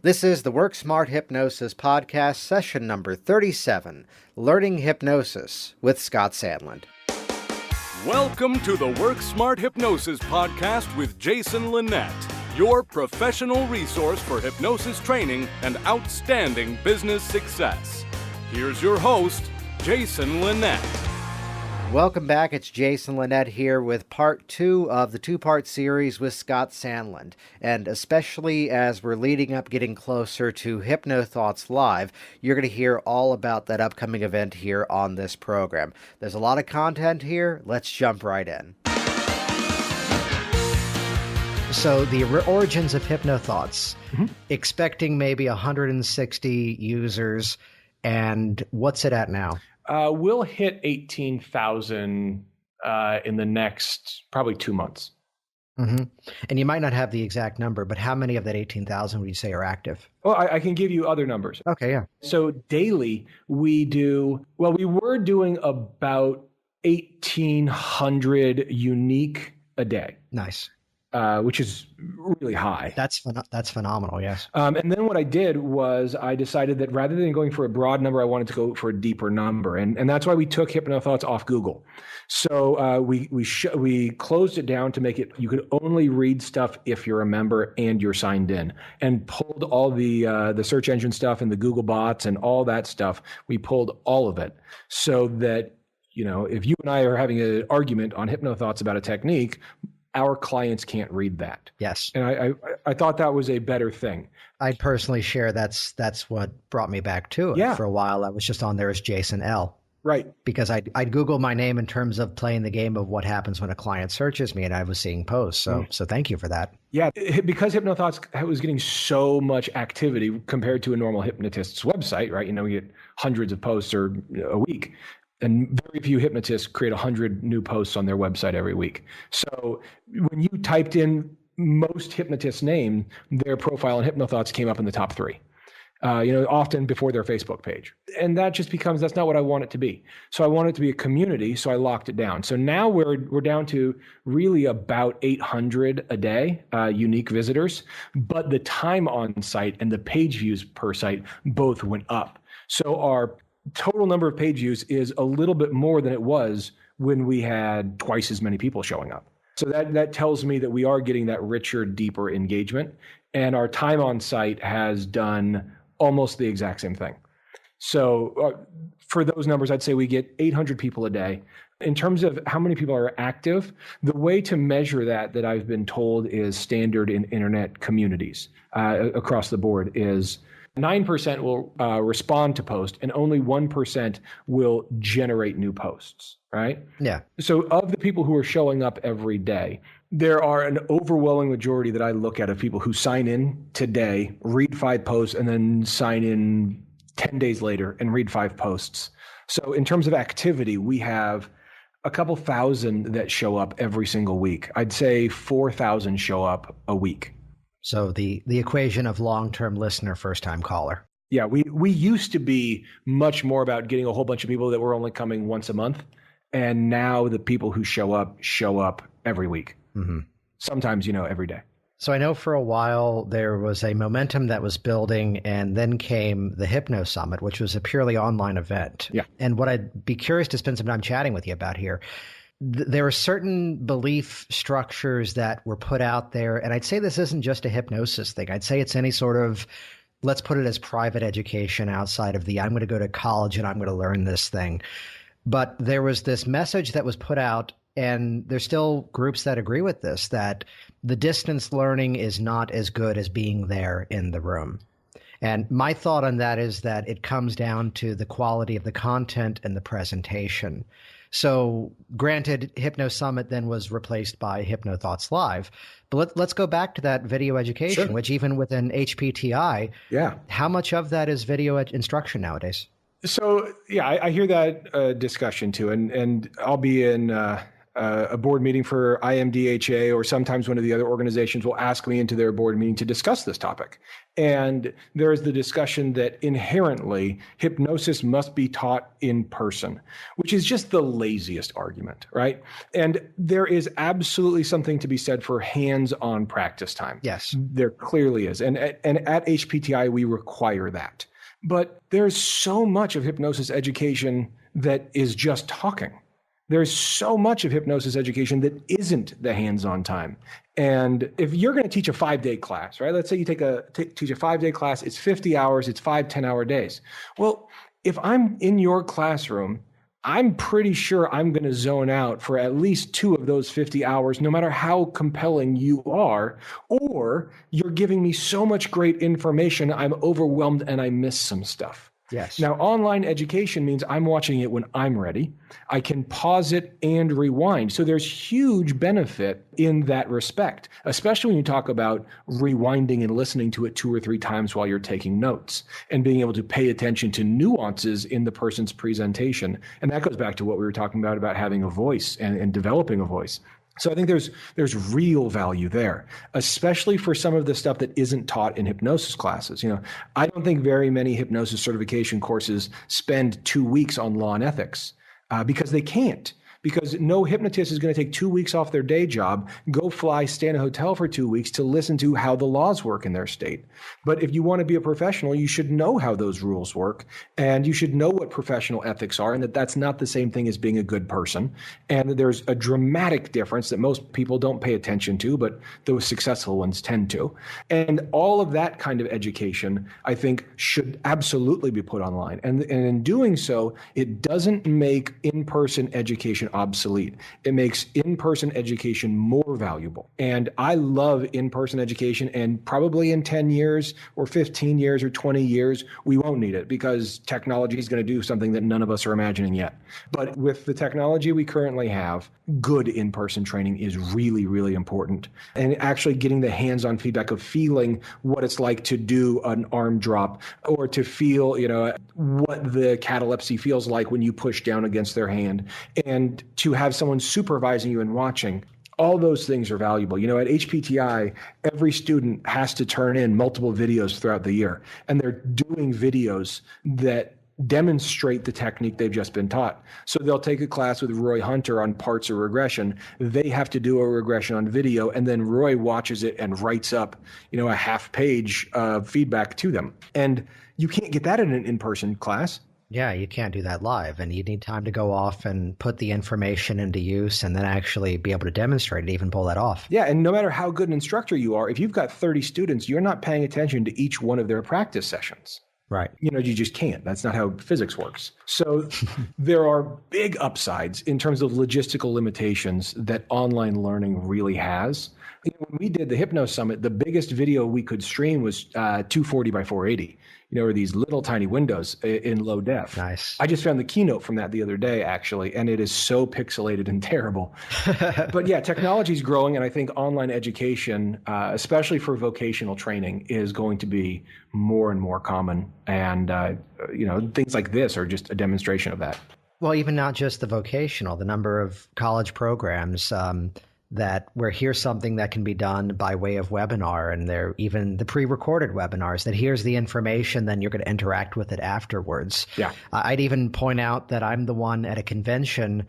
This is the Work Smart Hypnosis podcast, session number 37, Learning Hypnosis with Scott Sandland. Welcome to the Work Smart Hypnosis podcast with Jason Linett, your professional resource for hypnosis training and outstanding business success. Here's your host, Jason Linett. Welcome back. It's Jason Linett here with part 2 of the two-part series with Scott Sandland. And especially as we're leading up, getting closer to HypnoThoughts Live, you're going to hear all about that upcoming event here on this program. There's a lot of content here. Let's jump right in. So the origins of HypnoThoughts, expecting maybe 160 users, and what's it at now? We'll hit 18,000 in the next probably 2 months. Mm-hmm. And you might not have the exact number, but how many of that 18,000 would you say are active? Well, I can give you other numbers. Okay, yeah. So daily we were doing about 1,800 unique a day. Nice. Which is really high. That's phenomenal, yes. And then what I did was I decided that rather than going for a broad number, I wanted to go for a deeper number. And that's why we took HypnoThoughts off Google. So we closed it down to make it, you could only read stuff if you're a member and you're signed in, and pulled all the search engine stuff and the Google bots and all that stuff. We pulled all of it so that, you know, if you and I are having an argument on HypnoThoughts about a technique, our clients can't read that. Yes. And I thought that was a better thing. I personally share that's what brought me back to it. Yeah. For a while, I was just on there as Jason L. Right. Because I'd Google my name in terms of playing the game of what happens when a client searches me, and I was seeing posts. So thank you for that. Yeah. Because HypnoThoughts was getting so much activity compared to a normal hypnotist's website, right? You know, we get hundreds of posts a week. And very few hypnotists create 100 new posts on their website every week. So when you typed in most hypnotists' name, their profile on HypnoThoughts came up in the top 3. Often before their Facebook page. And that just that's not what I want it to be. So I want it to be a community, so I locked it down. So now we're down to really about 800 a day, unique visitors, but the time on site and the page views per site both went up. So our total number of page views is a little bit more than it was when we had twice as many people showing up. So that tells me that we are getting that richer, deeper engagement, and our time on site has done almost the exact same thing. So for those numbers, I'd say we get 800 people a day. In terms of how many people are active, the way to measure that I've been told is standard in internet communities across the board is 9% will respond to post, and only 1% will generate new posts, right? Yeah. So of the people who are showing up every day, there are an overwhelming majority that I look at of people who sign in today, read 5 posts, and then sign in 10 days later and read 5 posts. So in terms of activity, we have a couple thousand that show up every single week. I'd say 4,000 show up a week. So the equation of long-term listener, first-time caller. Yeah, we used to be much more about getting a whole bunch of people that were only coming once a month. And now the people who show up every week. Mm-hmm. Sometimes, every day. So I know for a while there was a momentum that was building, and then came the Hypno Summit, which was a purely online event. Yeah. And what I'd be curious to spend some time chatting with you about here, there are certain belief structures that were put out there, and I'd say this isn't just a hypnosis thing. I'd say it's any sort of, let's put it as private education outside of I'm going to go to college and I'm going to learn this thing. But there was this message that was put out, and there's still groups that agree with this, that the distance learning is not as good as being there in the room. And my thought on that is that it comes down to the quality of the content and the presentation. So granted, Hypno Summit then was replaced by HypnoThoughts Live. But let's go back to that video education, Sure. which even within HPTI, how much of that is video instruction nowadays? So, yeah, I hear that discussion too. And I'll be in a board meeting for IMDHA, or sometimes one of the other organizations will ask me into their board meeting to discuss this topic. And there is the discussion that inherently hypnosis must be taught in person, which is just the laziest argument, right? And there is absolutely something to be said for hands-on practice time. Yes. There clearly is. And at HPTI, we require that. But there's so much of hypnosis education that is just talking. There's so much of hypnosis education that isn't the hands-on time. And if you're going to teach a 5-day class, right? Let's say you teach a 5-day class, it's 50 hours, it's 5 10-hour days. Well, if I'm in your classroom, I'm pretty sure I'm going to zone out for at least 2 of those 50 hours, no matter how compelling you are, or you're giving me so much great information, I'm overwhelmed and I miss some stuff. Yes. Now, online education means I'm watching it when I'm ready. I can pause it and rewind. So there's huge benefit in that respect, especially when you talk about rewinding and listening to it 2 or 3 times while you're taking notes and being able to pay attention to nuances in the person's presentation. And that goes back to what we were talking about having a voice and developing a voice. So I think there's real value there, especially for some of the stuff that isn't taught in hypnosis classes. I don't think very many hypnosis certification courses spend 2 weeks on law and ethics because they can't. Because no hypnotist is going to take 2 weeks off their day job, go fly, stay in a hotel for 2 weeks to listen to how the laws work in their state. But if you want to be a professional, you should know how those rules work, and you should know what professional ethics are, and that's not the same thing as being a good person. And there's a dramatic difference that most people don't pay attention to, but those successful ones tend to. And all of that kind of education, I think, should absolutely be put online. And in doing so, it doesn't make in-person education obsolete. It makes in-person education more valuable. And I love in-person education, and probably in 10 years or 15 years or 20 years, we won't need it because technology is going to do something that none of us are imagining yet. But with the technology we currently have, good in-person training is really, really important. And actually getting the hands-on feedback of feeling what it's like to do an arm drop, or to feel, what the catalepsy feels like when you push down against their hand, and to have someone supervising you and watching. All those things are valuable. At HPTI, every student has to turn in multiple videos throughout the year, and they're doing videos that demonstrate the technique they've just been taught. So they'll take a class with Roy Hunter on parts of regression. They have to do a regression on video, and then Roy watches it and writes up, a half page of feedback to them. And you can't get that in an in-person class. Yeah, you can't do that live, and you need time to go off and put the information into use and then actually be able to demonstrate it, even pull that off. Yeah, and no matter how good an instructor you are, if you've got 30 students, you're not paying attention to each one of their practice sessions. Right. You just can't. That's not how physics works. So there are big upsides in terms of logistical limitations that online learning really has. When we did the Hypno Summit, the biggest video we could stream was 240 by 480. Or these little tiny windows in low def. Nice. I just found the keynote from that the other day, actually, and it is so pixelated and terrible. But yeah, technology is growing, and I think online education, especially for vocational training, is going to be more and more common. And, things like this are just a demonstration of that. Well, even not just the vocational, the number of college programs that where here's something that can be done by way of webinar, and they're even the pre-recorded webinars that here's the information, then you're going to interact with it afterwards. Yeah. I'd even point out that I'm the one at a convention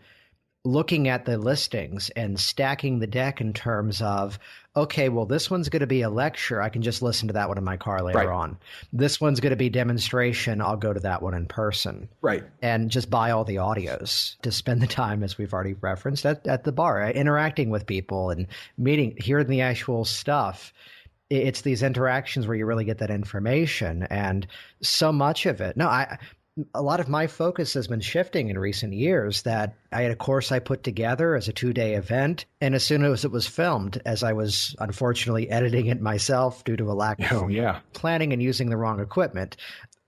looking at the listings and stacking the deck in terms of, okay, well, this one's going to be a lecture. I can just listen to that one in my car later on. This one's going to be demonstration. I'll go to that one in person. Right. And just buy all the audios to spend the time, as we've already referenced, at the bar, interacting with people and hearing the actual stuff. It's these interactions where you really get that information, and so much of it. A lot of my focus has been shifting in recent years. That I had a course I put together as a 2-day event, and as soon as it was filmed, as I was unfortunately editing it myself due to a lack of planning and using the wrong equipment,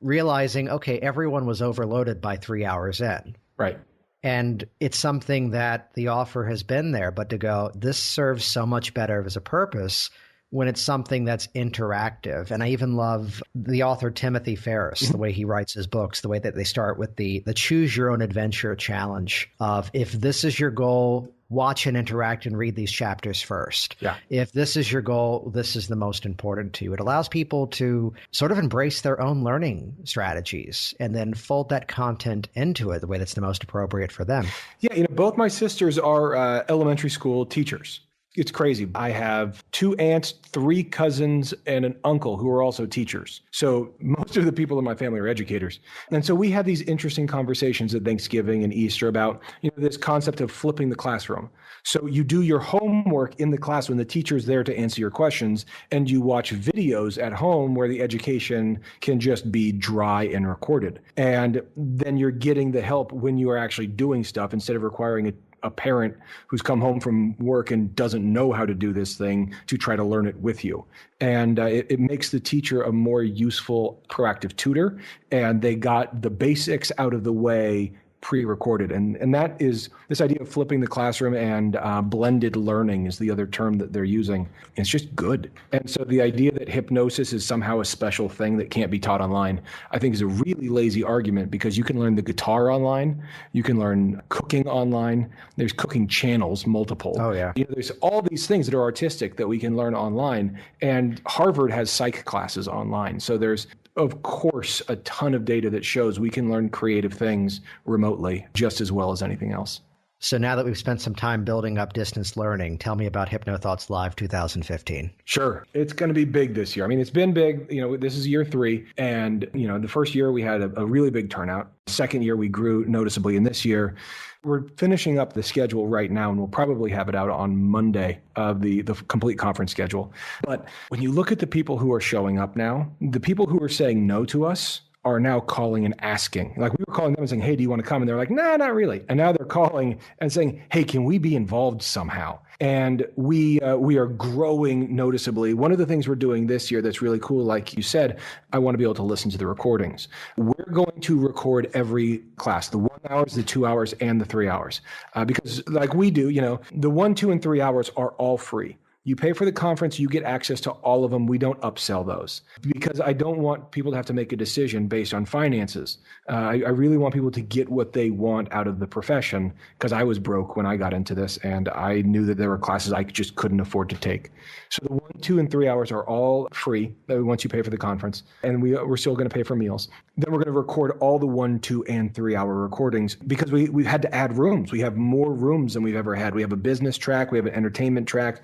realizing, okay, everyone was overloaded by 3 hours in. Right. And it's something that the offer has been there, but to go, this serves so much better as a purpose when it's something that's interactive. And I even love the author Timothy Ferriss, the way he writes his books, the way that they start with the choose your own adventure challenge of, if this is your goal, watch and interact and read these chapters first. Yeah. If this is your goal, this is the most important to you. It allows people to sort of embrace their own learning strategies and then fold that content into it the way that's the most appropriate for them. Yeah, both my sisters are elementary school teachers. It's crazy. I have 2 aunts, 3 cousins, and an uncle who are also teachers. So most of the people in my family are educators. And so we have these interesting conversations at Thanksgiving and Easter about, this concept of flipping the classroom. So you do your homework in the class when the teacher's there to answer your questions, and you watch videos at home where the education can just be dry and recorded. And then you're getting the help when you are actually doing stuff instead of requiring a parent who's come home from work and doesn't know how to do this thing to try to learn it with you. And it makes the teacher a more useful, proactive tutor. And they got the basics out of the way pre-recorded. And that is this idea of flipping the classroom, and blended learning is the other term that they're using. It's just good. And so the idea that hypnosis is somehow a special thing that can't be taught online, I think is a really lazy argument, because you can learn the guitar online, you can learn cooking online, there's cooking channels, multiple. Oh, yeah. There's all these things that are artistic that we can learn online, and Harvard has psych classes online. So there's, of course, a ton of data that shows we can learn creative things remotely just as well as anything else. So now that we've spent some time building up distance learning, tell me about HypnoThoughts Live 2015. Sure. It's going to be big this year. I mean, it's been big. This is year 3. And, the first year we had a really big turnout. Second year we grew noticeably. And this year we're finishing up the schedule right now, and we'll probably have it out on Monday of the complete conference schedule. But when you look at the people who are showing up now, the people who are saying no to us are now calling and asking. Like, we were calling them and saying, hey, do you want to come? And they're like, nah, not really. And now they're calling and saying, hey, can we be involved somehow? And we are growing noticeably. One of the things we're doing this year that's really cool, like you said, I want to be able to listen to the recordings. We're going to record every class, the 1 hours, the 2 hours, and the 3 hours. Because like we do, the 1, 2, and 3 hours are all free. You pay for the conference, you get access to all of them. We don't upsell those, because I don't want people to have to make a decision based on finances. I really want people to get what they want out of the profession, because I was broke when I got into this, and I knew that there were classes I just couldn't afford to take. So the 1, 2, and 3 hours are all free once you pay for the conference, and we're still going to pay for meals. Then we're going to record all the 1, 2, and 3 hour recordings, because we've had to add rooms. We have more rooms than we've ever had. We have a business track. We have an entertainment track.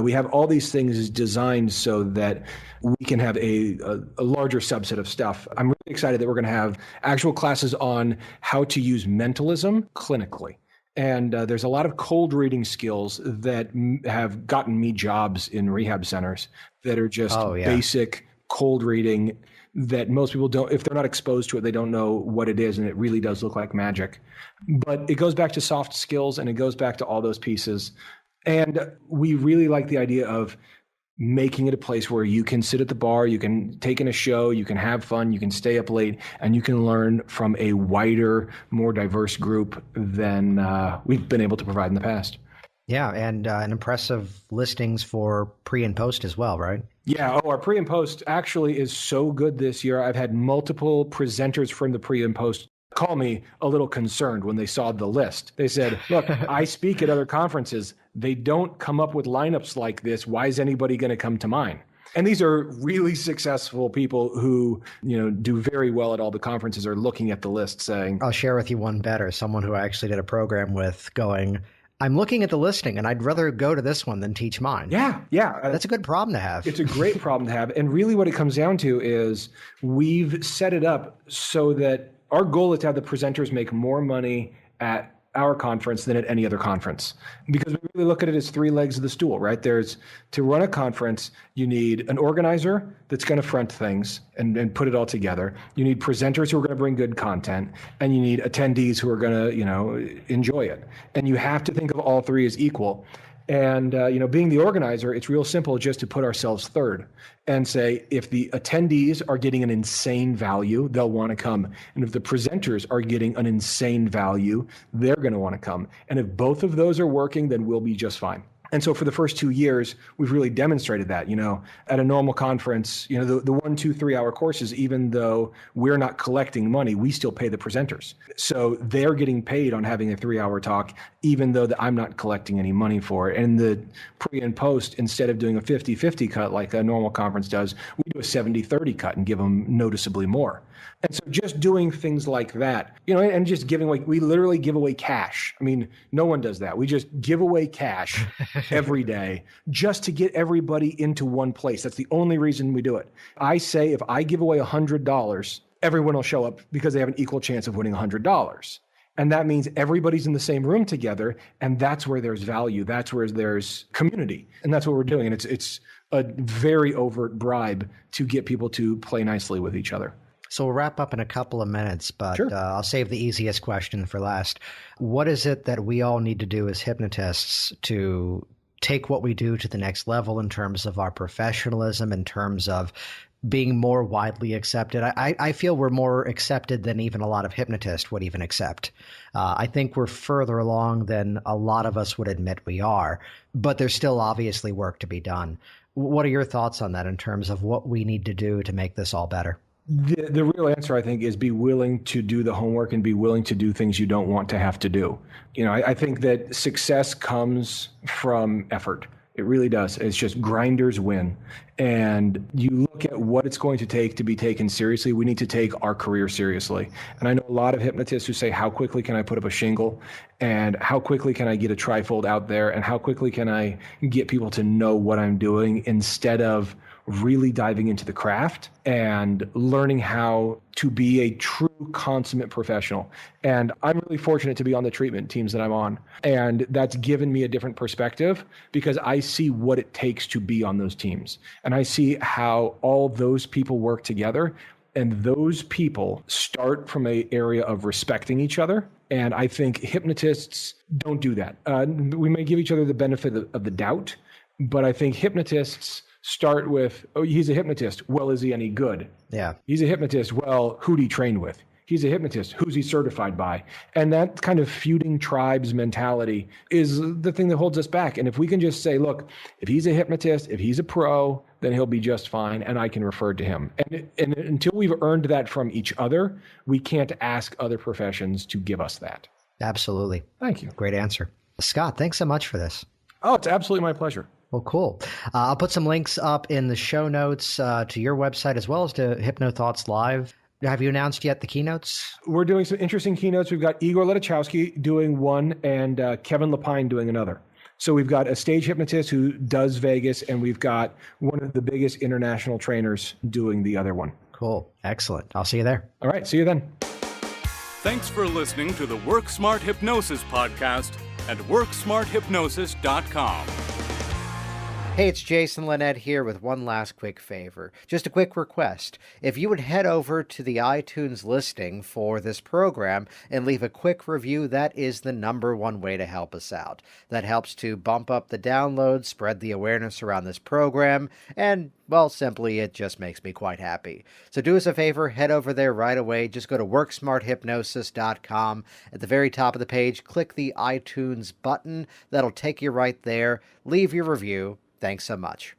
We have all these things designed so that we can have a larger subset of stuff. I'm really excited that we're going to have actual classes on how to use mentalism clinically. And there's a lot of cold reading skills that have gotten me jobs in rehab centers that are just basic cold reading that most people don't, if they're not exposed to it, they don't know what it is. And it really does look like magic. But it goes back to soft skills, and it goes back to all those pieces. And we really like the idea of making it a place where you can sit at the bar, you can take in a show, you can have fun, you can stay up late, and you can learn from a wider, more diverse group than we've been able to provide in the past. Yeah, and an impressive listings for pre and post as well, right? Yeah, our pre and post actually is so good this year. I've had multiple presenters from the pre and post call me a little concerned when they saw the list. They said, look, I speak at other conferences. They don't come up with lineups like this. Why is anybody going to come to mine? And these are really successful people who, do very well at all the conferences, are looking at the list saying, I'll share with you one better. Someone who I actually did a program with going, I'm looking at the listing and I'd rather go to this one than teach mine. Yeah. That's a good problem to have. It's a great problem to have. And really what it comes down to is we've set it up so that our goal is to have the presenters make more money at our conference than at any other conference, because we really look at it as 3 legs of the stool, right? There's, to run a conference, you need an organizer that's going to front things and put it all together. You need presenters who are going to bring good content, and you need attendees who are going to, enjoy it. And you have to think of all 3 as equal. And, being the organizer, it's real simple just to put ourselves third and say, if the attendees are getting an insane value, they'll want to come. And if the presenters are getting an insane value, they're going to want to come. And if both of those are working, then we'll be just fine. And so for the first 2 years, we've really demonstrated that, at a normal conference, the 1, 2, 3 hour courses, even though we're not collecting money, we still pay the presenters. So they're getting paid on having a 3-hour talk, even though I'm not collecting any money for it. And the pre and post, instead of doing a 50-50 cut like a normal conference does, we do a 70-30 cut and give them noticeably more. And so just doing things like that, and just giving away, we literally give away cash. I mean, no one does that. We just give away cash every day just to get everybody into one place. That's the only reason we do it. I say if I give away $100, everyone will show up because they have an equal chance of winning $100. And that means everybody's in the same room together. And that's where there's value. That's where there's community. And that's what we're doing. And it's a very overt bribe to get people to play nicely with each other. So we'll wrap up in a couple of minutes, but Sure. I'll save the easiest question for last. What is it that we all need to do as hypnotists to take what we do to the next level in terms of our professionalism, in terms of being more widely accepted? I feel we're more accepted than even a lot of hypnotists would even accept. I think we're further along than a lot of us would admit we are, but there's still obviously work to be done. What are your thoughts on that in terms of what we need to do to make this all better? The real answer, I think, is be willing to do the homework and be willing to do things you don't want to have to do. I think that success comes from effort. It really does. It's just grinders win. And you look at what it's going to take to be taken seriously. We need to take our career seriously. And I know a lot of hypnotists who say, how quickly can I put up a shingle? And how quickly can I get a trifold out there? And how quickly can I get people to know what I'm doing, instead of really diving into the craft and learning how to be a true consummate professional. And I'm really fortunate to be on the treatment teams that I'm on. And that's given me a different perspective because I see what it takes to be on those teams. And I see how all those people work together. And those people start from an area of respecting each other. And I think hypnotists don't do that. We may give each other the benefit of the doubt, but I think hypnotists start with, oh, he's a hypnotist. Well, is he any good? Yeah. He's a hypnotist. Well, who'd he train with? He's a hypnotist. Who's he certified by? And that kind of feuding tribes mentality is the thing that holds us back. And if we can just say, look, if he's a hypnotist, if he's a pro, then he'll be just fine, and I can refer to him. And until we've earned that from each other, we can't ask other professions to give us that. Absolutely. Thank you. Great answer. Scott, thanks so much for this. Oh, it's absolutely my pleasure. Well, cool. I'll put some links up in the show notes to your website as well as to HypnoThoughts Live. Have you announced yet the keynotes? We're doing some interesting keynotes. We've got Igor Letichowski doing one and Kevin Lapine doing another. So we've got a stage hypnotist who does Vegas, and we've got one of the biggest international trainers doing the other one. Cool. Excellent. I'll see you there. All right. See you then. Thanks for listening to the Work Smart Hypnosis podcast at WorkSmartHypnosis.com. Hey, it's Jason Linett here with one last quick favor. Just a quick request. If you would head over to the iTunes listing for this program and leave a quick review, that is the #1 way to help us out. That helps to bump up the downloads, spread the awareness around this program, and, well, simply it just makes me quite happy. So do us a favor, head over there right away. Just go to WorkSmartHypnosis.com. At the very top of the page, click the iTunes button. That'll take you right there. Leave your review. Thanks so much.